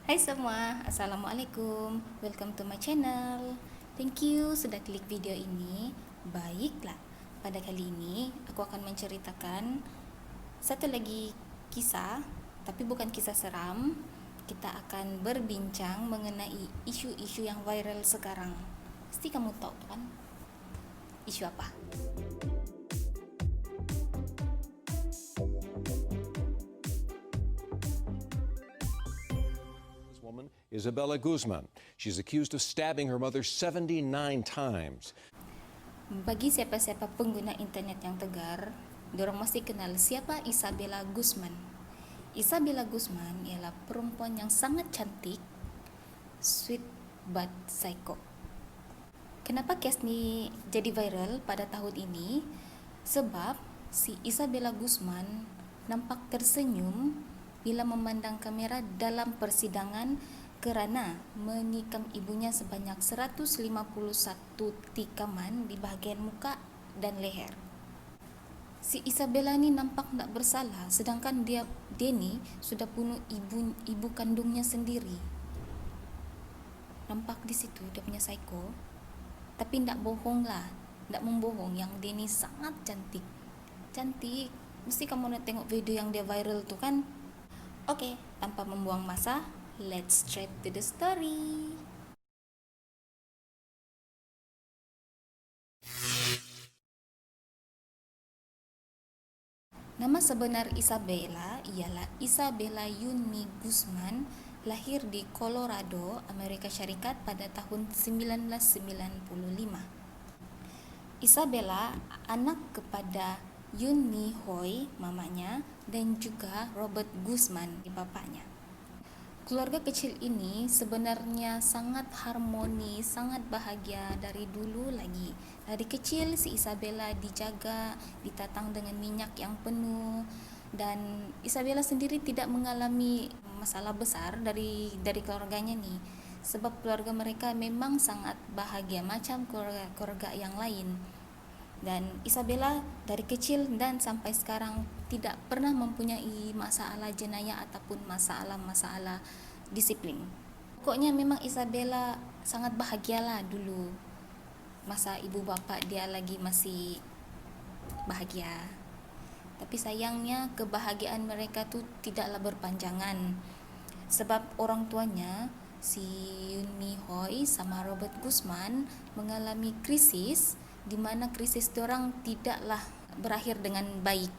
Hai semua, Assalamualaikum. Welcome to my channel. Thank you sudah klik video ini. Baiklah, pada kali ini aku akan menceritakan satu lagi kisah, tapi bukan kisah seram. Kita akan berbincang mengenai isu-isu yang viral sekarang. Pasti kamu tahu kan? Isu apa? Woman, Isabella Guzman. She's accused of stabbing her mother 79 times. Bagi siapa-siapa pengguna internet yang tegar, dorang mesti kenal siapa Isabella Guzman. Isabella Guzman ialah perempuan yang sangat cantik, sweet but psycho. Kenapa kes ni jadi viral pada tahun ini? Sebab si Isabella Guzman nampak tersenyum bila memandang kamera dalam persidangan kerana menikam ibunya sebanyak 151 tikaman di bahagian muka dan leher. Si Isabella ni nampak tak bersalah, sedangkan dia ni sudah bunuh ibu kandungnya sendiri. Nampak di situ dia punya psycho. Tapi tak bohong lah, tak membohong yang dia ni sangat cantik. Cantik. Mesti kamu nak tengok video yang dia viral tu kan? Oke, tanpa membuang masa, let's straight to the story. Nama sebenar Isabella ialah Isabella Yuni Guzman, lahir di Colorado, Amerika Syarikat pada tahun 1995. Isabella anak kepada Yuni Hoy, mamanya, dan juga Robert Guzman, bapaknya. Keluarga kecil ini sebenarnya sangat harmoni, sangat bahagia dari dulu lagi. Dari kecil si Isabella dijaga, ditatang dengan minyak yang penuh, dan Isabella sendiri tidak mengalami masalah besar dari keluarganya ni. Sebab keluarga mereka memang sangat bahagia macam keluarga yang lain. Dan Isabella dari kecil dan sampai sekarang tidak pernah mempunyai masalah jenayah ataupun masalah disiplin. Pokoknya memang Isabella sangat bahagialah dulu masa ibu bapa dia lagi masih bahagia. Tapi sayangnya kebahagiaan mereka tu tidaklah berpanjangan. Sebab orang tuanya si Yuni Hoy sama Robert Guzman mengalami krisis, di mana krisis diorang tidaklah berakhir dengan baik.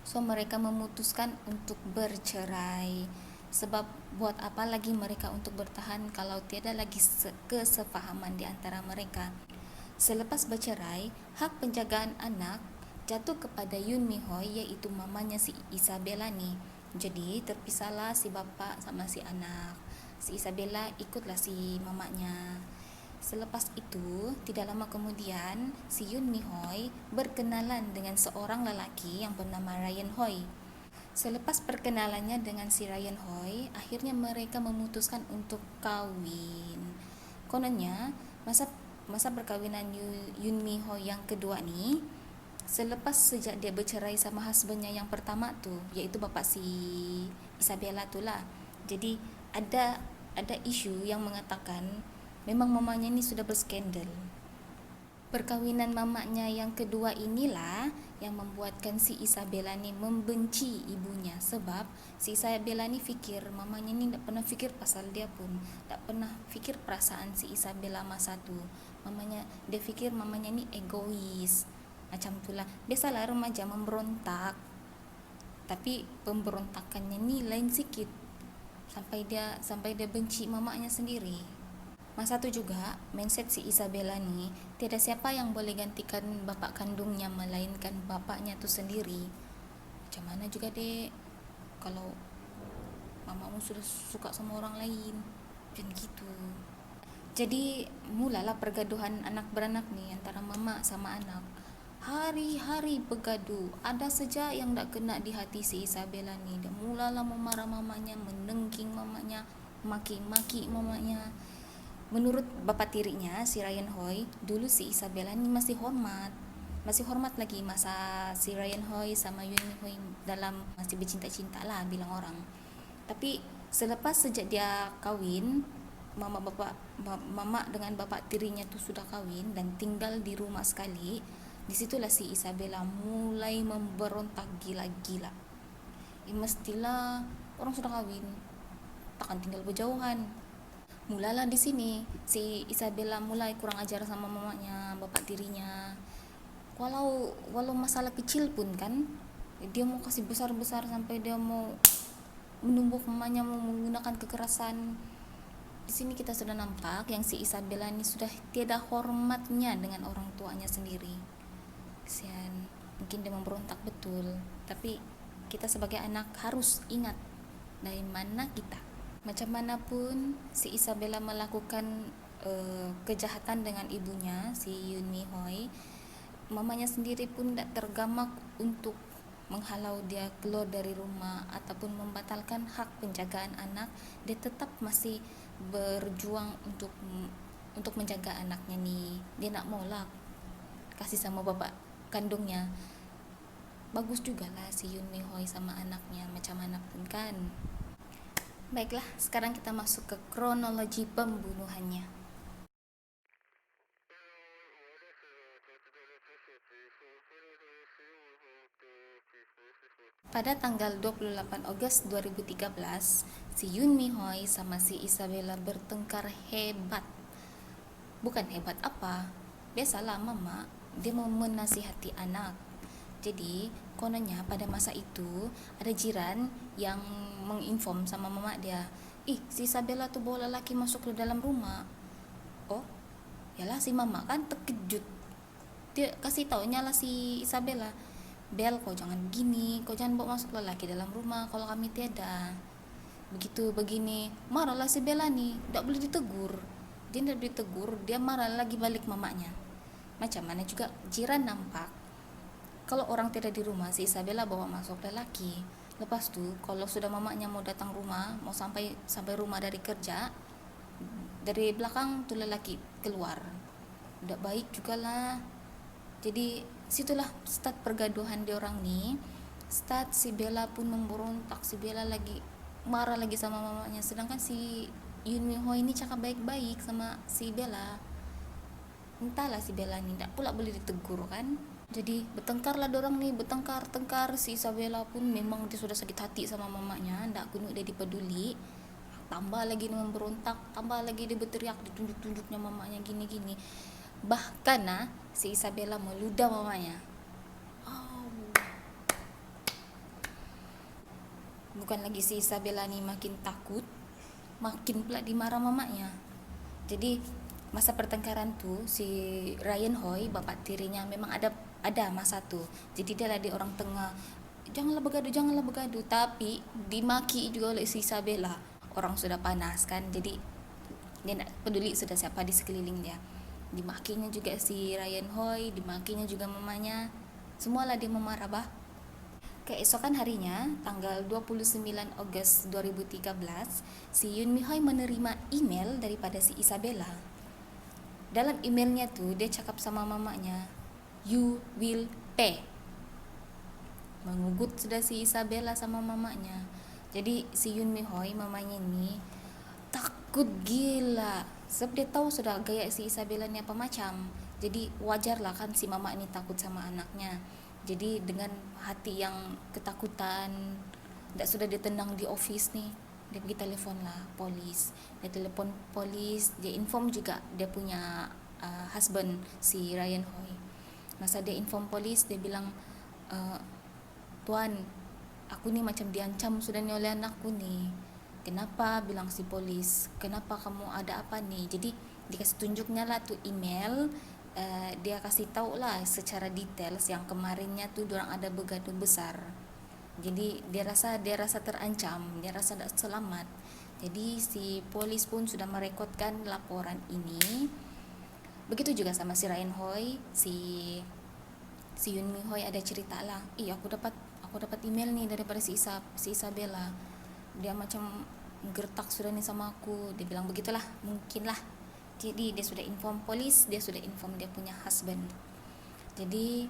So mereka memutuskan untuk bercerai. Sebab buat apa lagi mereka untuk bertahan kalau tiada lagi kesefahaman di antara mereka. Selepas bercerai, hak penjagaan anak jatuh kepada Yun Mi Hoy, iaitu mamanya si Isabella ni. Jadi terpisahlah si bapa sama si anak. Si Isabella ikutlah si mamanya. Selepas itu, tidak lama kemudian, si Yun Mi Hoy berkenalan dengan seorang lelaki yang bernama Ryan Hoy. Selepas perkenalannya dengan si Ryan Hoy, akhirnya mereka memutuskan untuk kahwin. Kononnya, masa perkahwinan Yun Mi Hoy yang kedua ni, sejak dia bercerai sama husbandnya yang pertama tu, iaitu bapa si Isabella tu lah. Jadi ada isu yang mengatakan memang mamanya ni sudah berskandal. Perkahwinan mamanya yang kedua inilah yang membuatkan si Isabella ni membenci ibunya. Sebab si Isabella ni fikir mamanya ni tak pernah fikir pasal dia pun, tak pernah fikir perasaan si Isabella masa tu. Dia fikir mamanya ni egois. Macam itulah. Biasalah remaja memberontak. Tapi pemberontakannya ni lain sikit. Sampai dia benci mamanya sendiri. Masa tu juga, mindset si Isabella ni, tiada siapa yang boleh gantikan bapa kandungnya melainkan bapaknya tu sendiri. Macam mana juga dek, kalau mamamu sudah suka sama orang lain, macam gitu. Jadi mulalah pergaduhan anak beranak ni antara mama sama anak. Hari-hari bergaduh, ada saja yang tak kena di hati si Isabella ni. Dia mulalah memarah mamanya, menengking mamanya, maki-maki mamanya. Menurut bapa tirinya, si Ryan Hoy, dulu si Isabella ni masih hormat lagi masa si Ryan Hoy sama Yuni Hoy dalam masih bercinta-cinta lah bilang orang. Tapi Sejak dia kawin, mama dengan bapak tirinya tuh sudah kawin dan tinggal di rumah sekali. Disitulah si Isabella mulai memberontak gila-gila. Mestilah orang sudah kawin, takkan tinggal berjauhan. Mulalah di sini si Isabella mulai kurang ajar sama mamanya, bapak tirinya. Walau masalah kecil pun kan, dia mau kasih besar-besar sampai dia mau menumbuk mamanya, mau menggunakan kekerasan. Di sini kita sudah nampak yang si Isabella ini sudah tiada hormatnya dengan orang tuanya sendiri. Kesian, mungkin dia memberontak betul, tapi kita sebagai anak harus ingat dari mana kita. Macam manapun si Isabella melakukan kejahatan dengan ibunya, si Yoon Mi Hoi, mamanya sendiri pun tidak tergamak untuk menghalau dia keluar dari rumah ataupun membatalkan hak penjagaan anak. Dia tetap masih berjuang untuk menjaga anaknya nih. Dia nak maulah kasih sama bapak kandungnya. Bagus juga lah si Yoon Mi Hoi sama anaknya, macam mana pun kan. Baiklah, sekarang kita masuk ke kronologi pembunuhannya. Pada tanggal 28 Agustus 2013, si Yoon Mi Hoi sama si Isabella bertengkar hebat. Bukan hebat apa, biasalah mama, dia mau menasihati anak. Jadi, kononnya pada masa itu ada jiran yang menginform sama mama dia, si Isabella tuh bawa lelaki masuk ke dalam rumah. Oh, yalah si mama kan terkejut. Dia kasih taunya lah si Isabella, Bel, kau jangan begini, kau jangan bawa masuk lelaki dalam rumah kalau kami tiada. Begitu begini, marahlah si Bella nih, tidak boleh ditegur. Dia tidak ditegur, dia marah lagi balik mamanya. Macam mana juga jiran nampak, kalau orang tidak di rumah, si Isabella bawa masuk lelaki. Lepas tu, kalau sudah mamanya mau datang rumah, mau sampai rumah dari kerja, dari belakang tu lelaki keluar. Tidak baik juga lah. Jadi situlah start pergaduhan di orang nih. Start si Bella pun memberontak, si Bella lagi marah lagi sama mamanya, sedangkan si Yoon Mi Hoi ini cakap baik-baik sama si Bella. Entahlah si Bella ini tidak pula boleh ditegur kan. Jadi bertengkarlah dorang nih, bertengkar. Si Isabella pun memang dia sudah sakit hati sama mamanya, tidak kunut dia dipeduli. Tambah lagi dia memberontak, tambah lagi dia berteriak, ditunjuk-tunjuknya mamanya gini-gini. Bahkan si Isabella meludah mamanya. Bukan lagi si Isabella ni makin takut, makin pula dimarah mamanya. Jadi masa pertengkaran tu si Ryan Hoi, bapak tirinya, memang ada masa tu. Jadi dia lah di orang tengah, janganlah bergaduh, tapi dimaki juga oleh si Isabella. Orang sudah panas kan, jadi dia nak peduli sudah siapa di sekeliling dia. Dimakinya juga si Ryan Hoi, dimakinya juga mamanya. Semualah dia memarah bah. Keesokan harinya, tanggal 29 Agustus 2013, si Yoon Mi Hoi menerima email daripada si Isabella. Dalam emailnya tu, dia cakap sama mamanya, "You will pay." Mengugut sudah si Isabella sama mamanya. Jadi si Yoon Mi Hoi, mamanya ni takut gila. Sebab dia tahu sudah gaya si Isabella ni apa macam. Jadi wajarlah kan si mama ni takut sama anaknya. Jadi dengan hati yang ketakutan, sudah ditendang di office nih, dia pergi telefon lah polis. Dia telefon polis, dia inform juga dia punya husband si Ryan Hoi. Masa dia inform polis, dia bilang, "Tuan, aku ni macam diancam sudah ni oleh anakku ni." "Kenapa?" bilang si polis. "Kenapa kamu, ada apa nih?" Jadi dikasih tunjuknya lah tu email. Dia kasih tahu lah secara details yang kemarinnya tu diorang ada bergaduh besar. Jadi dia rasa terancam, dia rasa tak selamat. Jadi si polis pun sudah merekodkan laporan ini. Begitu juga sama si Ryan Hoi, si Yoon Mi Hoi ada cerita lah, aku dapat email nih daripada si Isabella. Dia macam gertak sudah nih sama aku. Dia bilang begitulah, mungkin lah. Jadi dia sudah inform polis, dia sudah inform dia punya husband. Jadi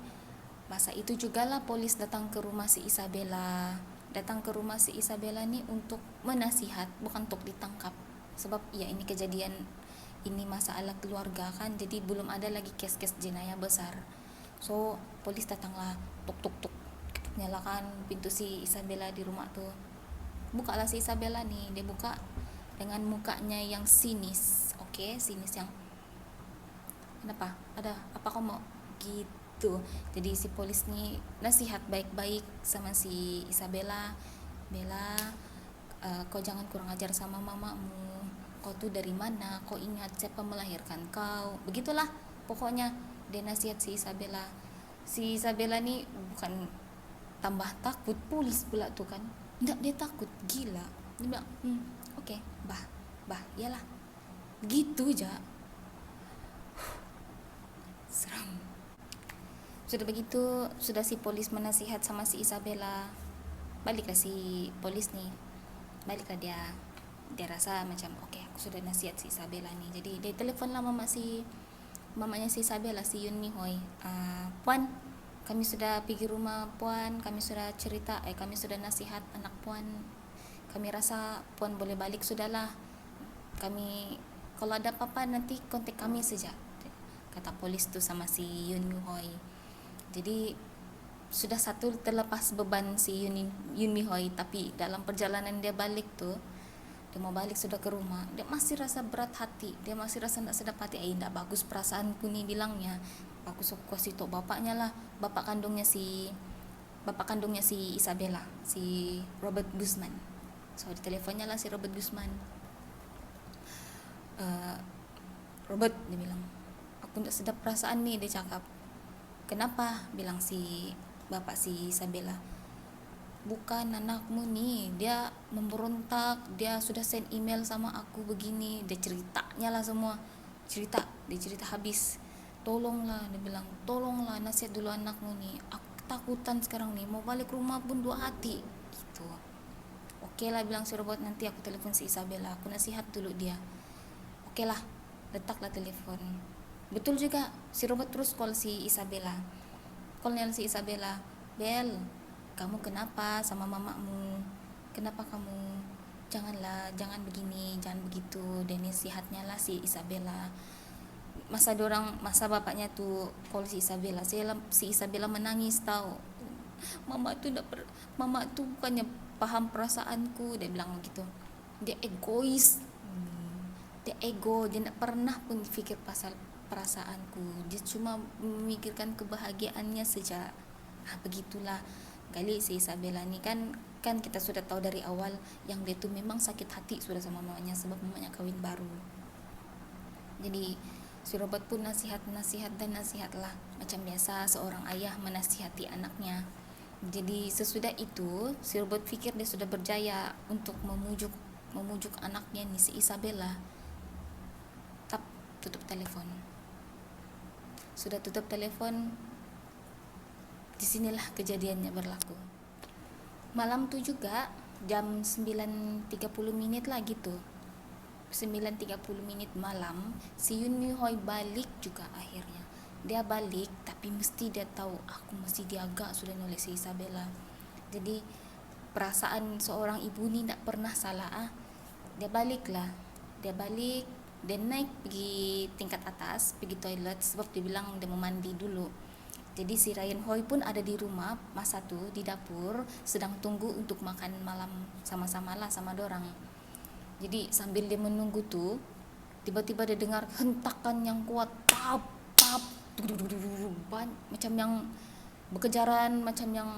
masa itu jugalah polis datang ke rumah si Isabella. datang ke rumah si Isabella nih untuk menasihat, bukan untuk ditangkap. Sebab ya ini kejadian, ini masalah keluarga kan, jadi belum ada lagi kes-kes jenayah besar. So polis datanglah, tuk tuk tuk, nyalakan pintu si Isabella di rumah tuh. Bukalah si Isabella nih, dia buka dengan mukanya yang sinis, oke, sinis yang kenapa, ada apa kamu gitu. Jadi si polis nih nasihat baik-baik sama si Isabella. Bella, kau jangan kurang ajar sama mamamu, kau tuh dari mana, kau ingat siapa melahirkan kau, begitulah pokoknya. Dia nasihat si Isabella. Si Isabella nih bukan tambah takut, polis pula tuh kan, enggak, dia takut gila. Dia bilang oke, bah iyalah, gitu aja. Seram. Sudah begitu, sudah si polis menasihat sama si Isabella, baliklah si polis nih, baliklah dia rasa macam oke, aku sudah nasihat si Isabella nih. Jadi dia telepon lah mamanya si Isabella, si Yun Mi Hoy. Puan, kami sudah pergi rumah Puan, kami sudah cerita, kami sudah nasihat anak Puan, kami rasa Puan boleh balik sudahlah. Kami kalau ada apa-apa nanti kontak kami saja, kata polis tuh sama si Yun Mi Hoy. Jadi sudah satu terlepas beban si Yun Mi Hoy, tapi dalam perjalanan dia balik tuh, dia mau balik sudah ke rumah, dia masih rasa berat hati, dia masih rasa tidak sedap hati. Tidak bagus perasaanku nih, bilangnya. Aku kasih tau bapaknya lah, bapak kandungnya si Isabella, si Robert Guzman. So diteleponnya lah si Robert Guzman. Robert, dia bilang, aku tidak sedap perasaan nih, dia cakap. Kenapa? Bilang si bapak si Isabella. Bukan anakmu nih, dia memberontak, dia sudah send email sama aku begini, dia ceritanya lah semua, dia cerita habis. Tolonglah, dia bilang, tolonglah nasihat dulu anakmu nih, aku ketakutan sekarang nih, mau balik rumah pun dua hati gitu. Oke lah, bilang si Robert, nanti aku telepon si Isabella, aku nasihat dulu dia. Oke lah, letaklah telepon. Betul juga, si Robert terus call si Isabella. Bel, kamu kenapa sama mamamu? Kenapa kamu? Jangan begini, jangan begitu. Dan nasihatnya lah si Isabella. Masa bapaknya tuh call si Isabella. Si Isabella menangis tahu. Mama tuh bukannya paham perasaanku, dia bilang begitu. Dia egois. Dia ego, dia tidak pernah pun pikir pasal perasaanku, dia cuma memikirkan kebahagiaannya saja. Begitulah kali si Isabella ini kan kita sudah tahu dari awal yang dia tuh memang sakit hati sudah sama mamanya, sebab mamanya kawin baru. Jadi si Robert pun nasihat lah, macam biasa seorang ayah menasihati anaknya. Jadi sesudah itu si Robert pikir dia sudah berjaya untuk memujuk anaknya nih si Isabella. Tutup telepon. Sudah tutup telepon, disinilah kejadiannya berlaku. Malam tuh juga jam 9.30 menit lah gitu, 9.30 menit malam, si Yun Mi Hoy balik juga akhirnya. Dia balik, tapi mesti dia tahu aku mesti diaga sudah oleh si Isabella. Jadi perasaan seorang ibu ni tak pernah salah. Dia balik, dia naik pergi tingkat atas, pergi toilet, sebab dia bilang dia mau mandi dulu. Jadi si Ryan Hoy pun ada di rumah masa tu, di dapur, sedang tunggu untuk makan malam sama-sama lah sama dorang. Jadi sambil dia menunggu tu, tiba-tiba dia dengar hentakan yang kuat, tap macam yang berkejaran, macam yang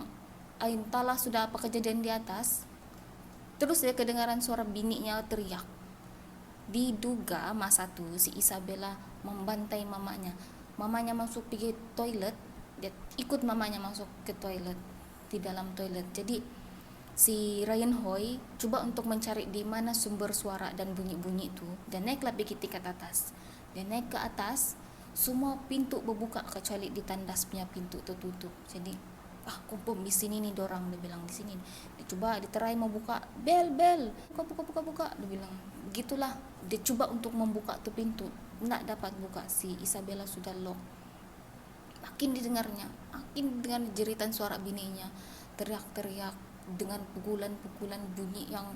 entahlah sudah apa kejadian di atas. Terus dia kedengaran suara bininya teriak. Diduga masa tu si Isabella membantai mamanya masuk pergi toilet, dia ikut mamanya masuk ke toilet, di dalam toilet. Jadi si Ryan Hoy coba untuk mencari di mana sumber suara dan bunyi-bunyi itu, dan naiklah pergi tingkat atas. Dia naik ke atas, semua pintu berbuka kecuali di tandas punya pintu tertutup. Jadi kumpul di sini nih dorang, dia bilang di sini. Dia coba diterai mau buka, bel buka, dia bilang begitulah. Dia coba untuk membuka tuh pintu, tidak dapat buka, si Isabella sudah lock. Makin didengar jeritan suara bininya teriak-teriak, dengan pukulan-pukulan bunyi yang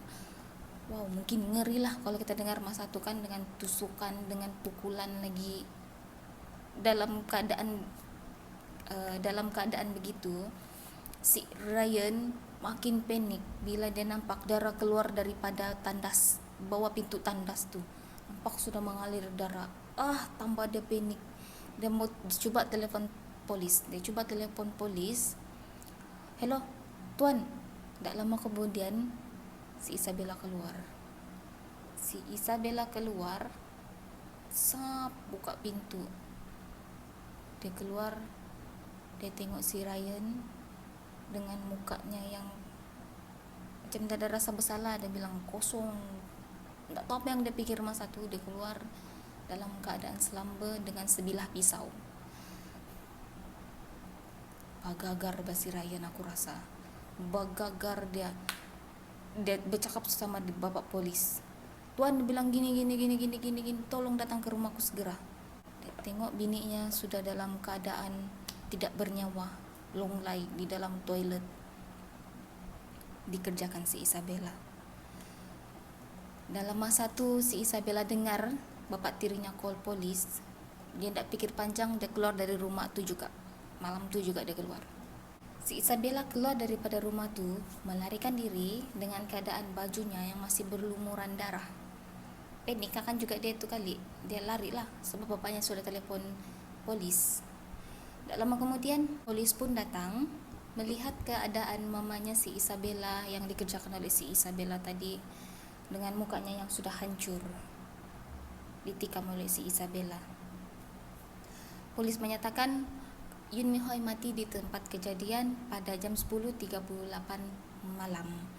wow, mungkin ngeri lah kalau kita dengar masa itu kan, dengan tusukan, dengan pukulan lagi, dalam keadaan begitu. Si Ryan makin panik bila dia nampak darah keluar daripada tandas, bawah pintu tandas tuh. Nampak sudah mengalir darah. Tambah dia panik. Dia mau coba telepon polis. Hello, tuan. Tak lama kemudian si Isabella keluar. Buka pintu. Dia keluar. Dia tengok si Ryan dengan mukanya yang macam tak ada rasa bersalah. Dia bilang kosong. Tak tahu apa yang dia fikir masa tu. Dia keluar dalam keadaan selamba dengan sebilah pisau. Bagagar basi Ryan, aku rasa. Bagagar dia bercakap sama bapak polis. Tuan, dia bilang gini, tolong datang ke rumahku segera. Dia tengok bininya sudah dalam keadaan tidak bernyawa, longlai di dalam toilet. Dikerjakan si Isabella. Dalam masa tu si Isabella dengar bapak tirinya call polis. Dia tak fikir panjang, dia keluar dari rumah tu juga. Malam tu juga dia keluar. Si Isabella keluar daripada rumah tu, melarikan diri dengan keadaan bajunya yang masih berlumuran darah. Panik kan juga dia tu kali. Dia lari lah sebab bapaknya sudah telefon polis. Tak lama kemudian polis pun datang melihat keadaan mamanya si Isabella yang dikerjakan oleh si Isabella tadi, dengan mukanya yang sudah hancur, ditikam oleh si Isabella. Polis menyatakan Yun Mi Hoi mati di tempat kejadian pada jam 10.38 malam.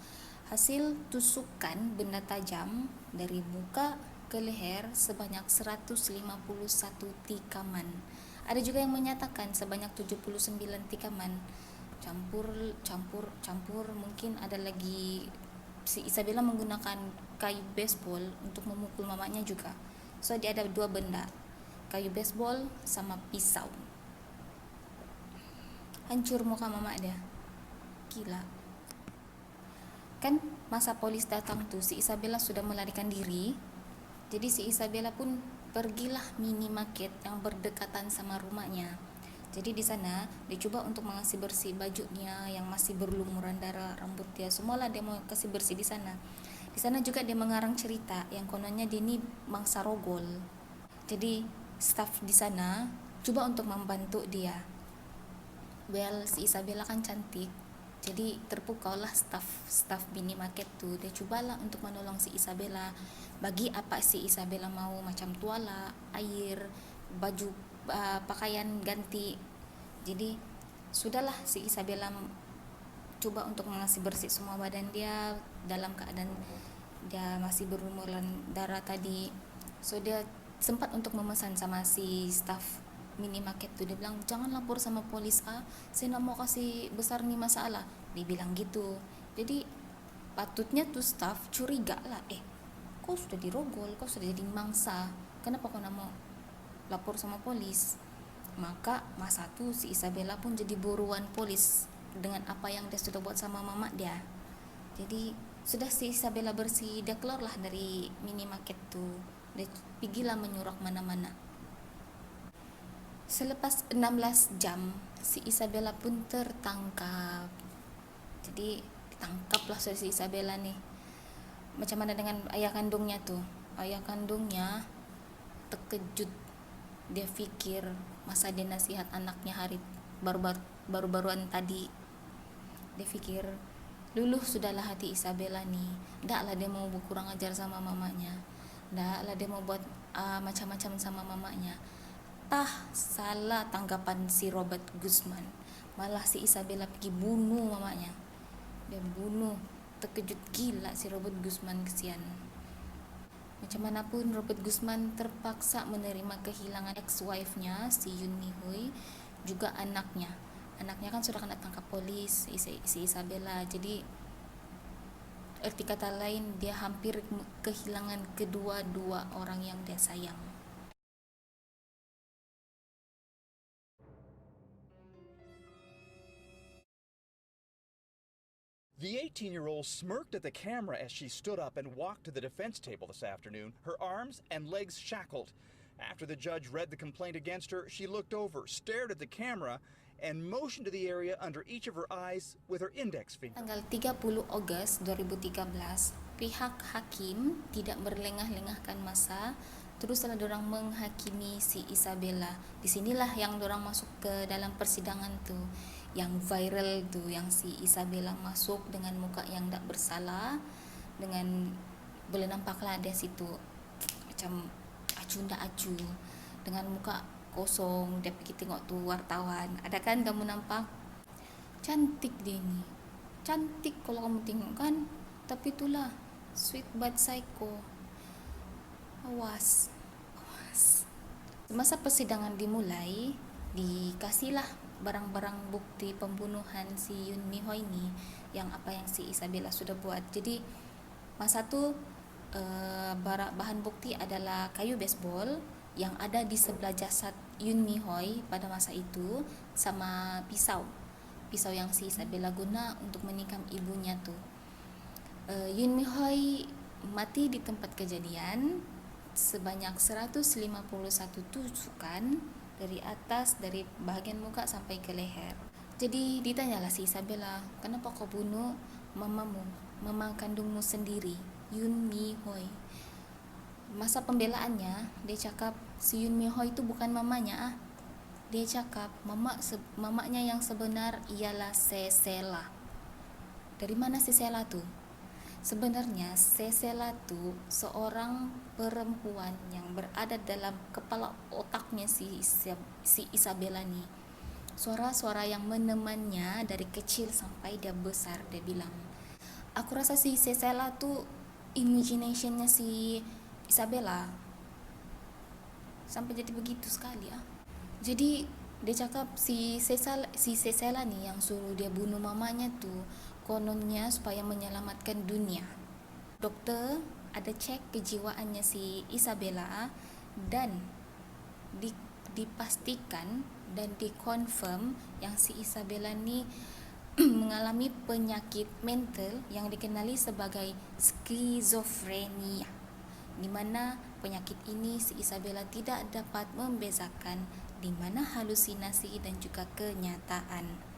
Hasil tusukan benda tajam dari muka ke leher sebanyak 151 tikaman. Ada juga yang menyatakan sebanyak 79 tikaman. Campur, mungkin ada lagi. Si Isabella menggunakan kayu baseball untuk memukul mamanya juga. So dia ada dua benda, kayu baseball sama pisau. Hancur muka mama dia. Gila. Kan masa polis datang tuh, si Isabella sudah melarikan diri. Jadi si Isabella pun pergilah minimarket yang berdekatan sama rumahnya. Jadi di sana dia coba untuk mengasih bersih bajunya yang masih berlumuran darah, rambut dia semualah dia mau kasih bersih di sana. Di sana juga dia mengarang cerita yang kononnya dia ni mangsa rogol. Jadi staff di sana coba untuk membantu dia. Well, si Isabella kan cantik, jadi terpukaulah staff minimarket tu. Dia cubalah untuk menolong si Isabella. Bagi apa si Isabella mau, macam tuala, air, baju, pakaian ganti. Jadi sudahlah si Isabella coba untuk mengasih bersih semua badan dia dalam keadaan dia masih berlumuran darah tadi. So dia sempat untuk memesan sama si staff minimarket tu. Dia bilang jangan lapor sama polis, saya nak mau kasih besar ni masalah. Dia bilang gitu. Jadi patutnya tu staff curiga lah, kau sudah dirogol, kau sudah jadi mangsa, kenapa kau nak mau lapor sama polis? Maka masa tu si Isabella pun jadi buruan polis dengan apa yang dia sudah buat sama mama dia. Jadi sudah si Isabella bersih, dia keluarlah dari minimarket tu. Dia pergilah menyurak mana-mana. Selepas 16 jam, si Isabella pun tertangkap. Jadi ditangkaplah si Isabella nih. Macam mana dengan ayah kandungnya tuh? Ayah kandungnya terkejut. Dia fikir masa dia nasihat anaknya hari baru-baruan tadi. Dia fikir luluh sudahlah hati Isabella nih. Ndaklah dia mau kurang ajar sama mamanya. Ndaklah dia mau buat macam-macam sama mamanya. Salah tanggapan si Robert Guzman. Malah si Isabella pergi bunuh mamanya. Dia bunuh. Terkejut gila si Robert Guzman, kesian. Macam mana pun Robert Guzman terpaksa menerima kehilangan ex-wife-nya si Yun Mi Hoi, juga anaknya. Anaknya kan sudah kena tangkap polis, si Isabella. Jadi arti kata lain, dia hampir kehilangan kedua-dua orang yang dia sayang. The 18-year-old smirked at the camera as she stood up and walked to the defense table this afternoon, her arms and legs shackled. After the judge read the complaint against her, she looked over, stared at the camera, and motioned to the area under each of her eyes with her index finger. Tanggal 30 Agustus 2013, pihak hakim tidak berlengah-lengahkan masa, teruslah dorang menghakimi si Isabella. Disinilah yang dorang masuk ke dalam persidangan tu, yang viral tu, yang si Isabella masuk dengan muka yang tak bersalah, dengan boleh nampaklah dia situ macam acu ndak acu, dengan muka kosong. Dia pergi tengok tu wartawan, ada kan kamu nampak? Cantik dia ni, cantik kalau kamu tengok kan, tapi itulah sweet but psycho. Awas. Semasa persidangan dimulai, dikasihlah barang-barang bukti pembunuhan si Yoon Mi Hoi ni, yang apa yang si Isabella sudah buat. Jadi masa tu bahan bukti adalah kayu baseball yang ada di sebelah jasad Yoon Mi Hoi pada masa itu, sama pisau yang si Isabella guna untuk menikam ibunya tu. Yoon Mi Hoi mati di tempat kejadian sebanyak 151 tusukan dari atas, dari bahagian muka sampai ke leher. Jadi ditanyalah si Isabella, kenapa kau bunuh mamamu, mama kandungmu sendiri, Yoon Mi Hoi? Masa pembelaannya, dia cakap si Yoon Mi Hoi itu bukan mamanya. Dia cakap mamanya yang sebenar ialah Cecela. Dari mana Cecela tu? Sebenarnya Cecela tu seorang perempuan yang berada dalam kepala otaknya si Isabella ni. Suara-suara yang menemannya dari kecil sampai dia besar. Dia bilang, aku rasa si Cecela tu imaginationnya si Isabella sampai jadi begitu sekali. Jadi dia cakap si Cecela ni yang suruh dia bunuh mamanya tu kononnya supaya menyelamatkan dunia. Doktor ada cek kejiwaannya si Isabella dan dipastikan dan dikonfirm yang si Isabella ni mengalami penyakit mental yang dikenali sebagai skizofrenia, di mana penyakit ini si Isabella tidak dapat membezakan di mana halusinasi dan juga kenyataan.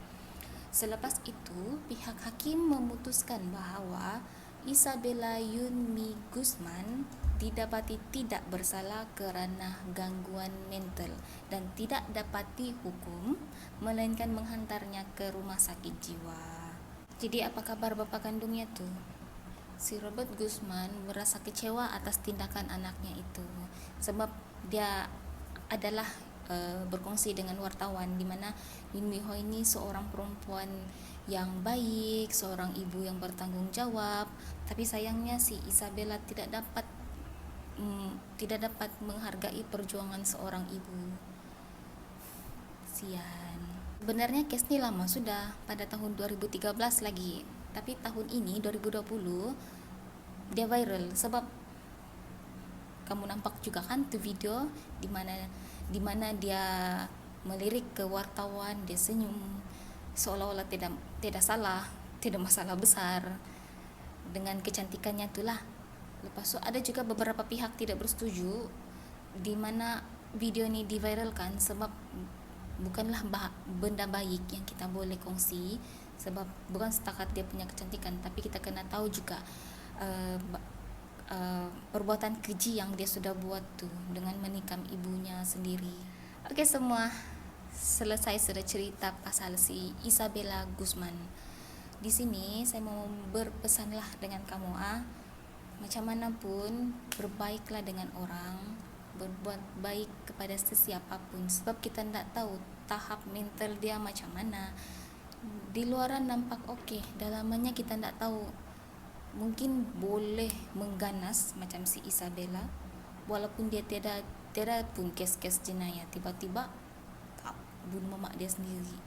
Selepas itu, pihak hakim memutuskan bahawa Isabella Yoon Mi Guzman didapati tidak bersalah kerana gangguan mental dan tidak dapat dihukum, melainkan menghantarnya ke rumah sakit jiwa. Jadi apa kabar bapa kandungnya tu? Si Robert Guzman merasa kecewa atas tindakan anaknya itu, sebab dia adalah berkongsi dengan wartawan di mana Yoon Mi Hoi ini seorang perempuan yang baik, seorang ibu yang bertanggung jawab, tapi sayangnya si Isabella tidak dapat menghargai perjuangan seorang ibu. Sian. Sebenarnya kes ni lama sudah, pada tahun 2013 lagi, tapi tahun ini 2020 dia viral sebab kamu nampak juga kan tu video di mana dia melirik ke wartawan, dia senyum seolah-olah tidak salah, tidak masalah besar dengan kecantikannya itulah. Lepas tu ada juga beberapa pihak tidak bersetuju di mana video ni diviralkan sebab bukanlah benda baik yang kita boleh kongsi, sebab bukan setakat dia punya kecantikan, tapi kita kena tahu juga perbuatan keji yang dia sudah buat tu dengan menikam ibunya sendiri. Okey, semua selesai sudah cerita pasal si Isabella Guzman. Di sini saya mau berpesanlah dengan kamu, macam mana pun berbaiklah dengan orang, berbuat baik kepada sesiapa pun, sebab kita tidak tahu tahap mental dia macam mana. Di luaran nampak okey, dalamannya kita tidak tahu. Mungkin boleh mengganas macam si Isabella, walaupun dia tiada pun kes-kes jenayah, tiba-tiba bunuh mamak dia sendiri.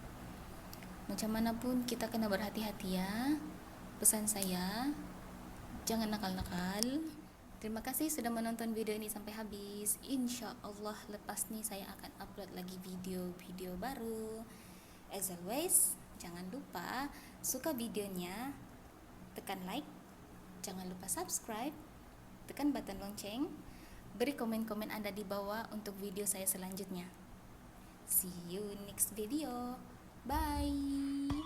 Macam mana pun kita kena berhati-hati ya. Pesan saya, jangan nakal-nakal. Terima kasih sudah menonton video ini sampai habis. InsyaAllah lepas ni saya akan upload lagi video-video baru. As always, jangan lupa suka videonya, tekan like, jangan lupa subscribe, tekan button lonceng, beri komen-komen Anda di bawah untuk video saya selanjutnya. See you next video. Bye.